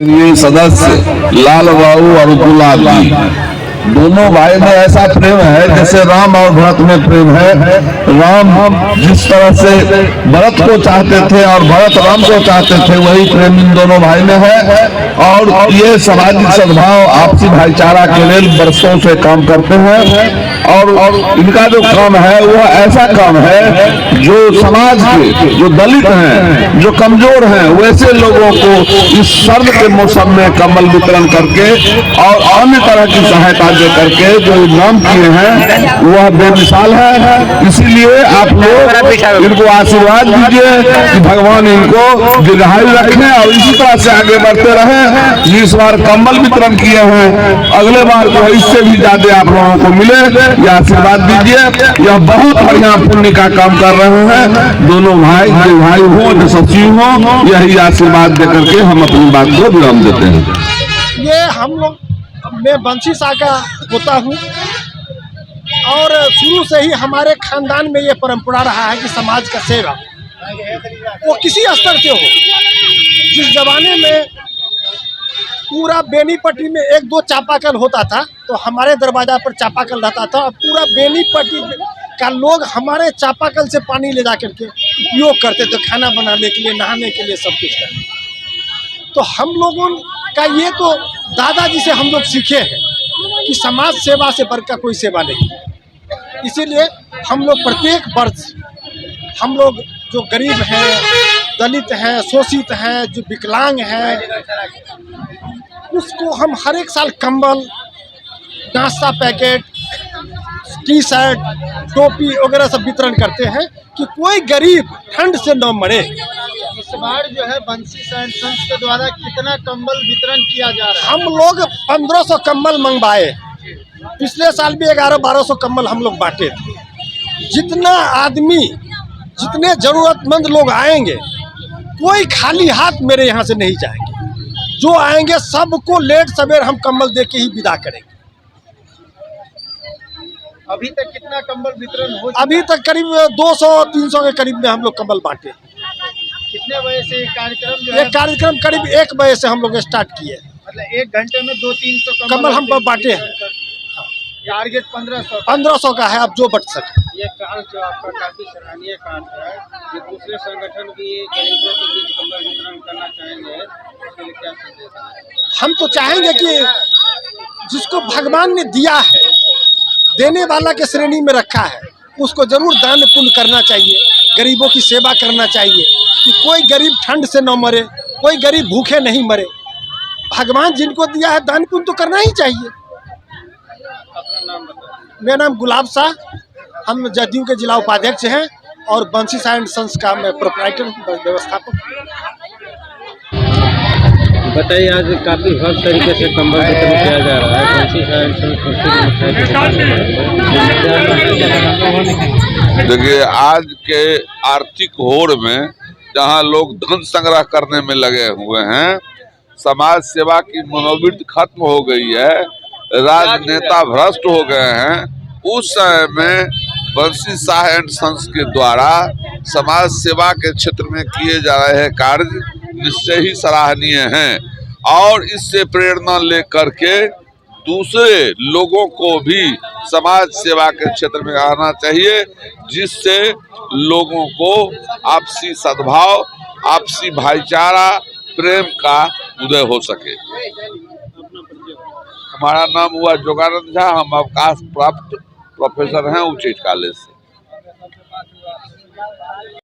ये सदस्य लाल बाबू और गुलाब जी दोनों भाई में ऐसा प्रेम है जैसे राम और भरत में प्रेम है। राम जिस तरह से भरत को चाहते थे और भरत राम को चाहते थे, वही प्रेम इन दोनों भाई में है। और ये सामाजिक सद्भाव आपसी भाईचारा के लिए वर्षों से काम करते हैं। और इनका जो काम है वो ऐसा काम है जो समाज के जो दलित हैं, जो कमजोर हैं, वैसे लोगों को इस सर्द के मौसम में कंबल वितरण करके और अन्य तरह की सहायता दे करके जो नाम किए हैं वह बेमिसाल है। इसीलिए आप लोग इनको आशीर्वाद दीजिए कि भगवान इनको दीर्घायु रखें और इसी तरह से आगे बढ़ते रहें। इस बार कंबल वितरण किए हैं, अगले बार जो है इससे भी ज्यादा आप लोगों को मिले, यह आशीर्वाद दीजिए। यह बहुत बढ़िया पुण्य का काम कर रहे हैं। दोनों भाई दीर्घायु हो, यशस्वी हो, यही आशीर्वाद देकर के हम अपनी बात को विराम देते हैं। ये हम लोग, मैं बंसी शाह का पोता हूँ और शुरू से ही हमारे खानदान में ये परंपरा रहा है कि समाज का सेवा वो किसी स्तर से हो। जिस जमाने में पूरा बेनीपट्टी में एक दो चापाकल होता था तो हमारे दरवाजा पर चापाकल रहता था और पूरा बेनीपट्टी का लोग हमारे चापाकल से पानी ले जा करके उपयोग करते थे, खाना बनाने के लिए, नहाने के लिए, सब कुछ करने। तो हम लोगों का ये तो दादाजी से हम लोग सीखे हैं कि समाज सेवा से बढ़कर कोई सेवा नहीं। इसीलिए हम लोग प्रत्येक वर्ष हम लोग जो गरीब हैं, दलित हैं, शोषित हैं, जो विकलांग हैं, उसको हम हर एक साल कंबल, नाश्ता पैकेट, टी शर्ट, टोपी वगैरह सब वितरण करते हैं कि कोई गरीब ठंड से न मरे। इस बार जो है बंसी शाह एंड संस के द्वारा कितना कंबल वितरण किया जा रहा है? हम लोग 1500 कंबल मंगवाए। पिछले साल भी 1100-1200 कंबल हम लोग बांटे थे। जितना आदमी, जितने जरूरतमंद लोग आएंगे, कोई खाली हाथ मेरे यहाँ से नहीं जाएंगे। जो आएंगे सबको लेट सवेर हम कंबल दे के ही विदा करेंगे। अभी तक कितना कंबल वितरण हो चुका? अभी तक करीब 200-300 के करीब में हम लोग कंबल बांटे। कितने बजे से कार्यक्रम जो ये कार्यक्रम करीब 1 बजे से हम लोग स्टार्ट किए। मतलब 1 घंटे में 200-300 कंबल हम बांटे हैं। टारगेट 1500 का है, अब जो बच सके। ये कार्य जो आपका काफी सराहनीय कार्य है। ये दूसरे संगठन भी गरीबों के बीच कंबल वितरण करना चाहेंगे, इसके लिए क्या संदेश है? हम तो चाहेंगे कि जिसको भगवान ने दिया है, देने वाला के श्रेणी में रखा है, उसको जरूर दान पुण्य करना चाहिए, गरीबों की सेवा करना चाहिए कि कोई गरीब ठंड से न मरे, कोई गरीब भूखे नहीं मरे। भगवान जिनको दिया है दान पुण्य तो करना ही चाहिए। अपना नाम बताइए। मेरा नाम गुलाब शाह, हम जदयू के जिला उपाध्यक्ष हैं और बंसी शाह एंड संस का मैं प्रोप्राइटर व्यवस्थापक। बताइए, आज काफी भव्य तरीके से कंबल वितरण किया जा रहा है। बंसी शाह एंड संस देखिए, आज के आर्थिक होड़ में जहां लोग धन संग्रह करने में लगे हुए हैं, समाज सेवा की मनोवृत्ति खत्म हो गई है, राजनेता भ्रष्ट हो गए हैं, उस समय में बंसी शाह एंड संस के द्वारा समाज सेवा के क्षेत्र में किए जा रहे कार्य निश्चय ही सराहनीय हैं। और इससे प्रेरणा लेकर के दूसरे लोगों को भी समाज सेवा के क्षेत्र में आना चाहिए, जिससे लोगों को आपसी सद्भाव, आपसी भाईचारा, प्रेम का उदय हो सके। हमारा नाम हुआ जोगानंद झा, हम अवकाश प्राप्त प्रोफेसर हैं उच्च कॉलेज से।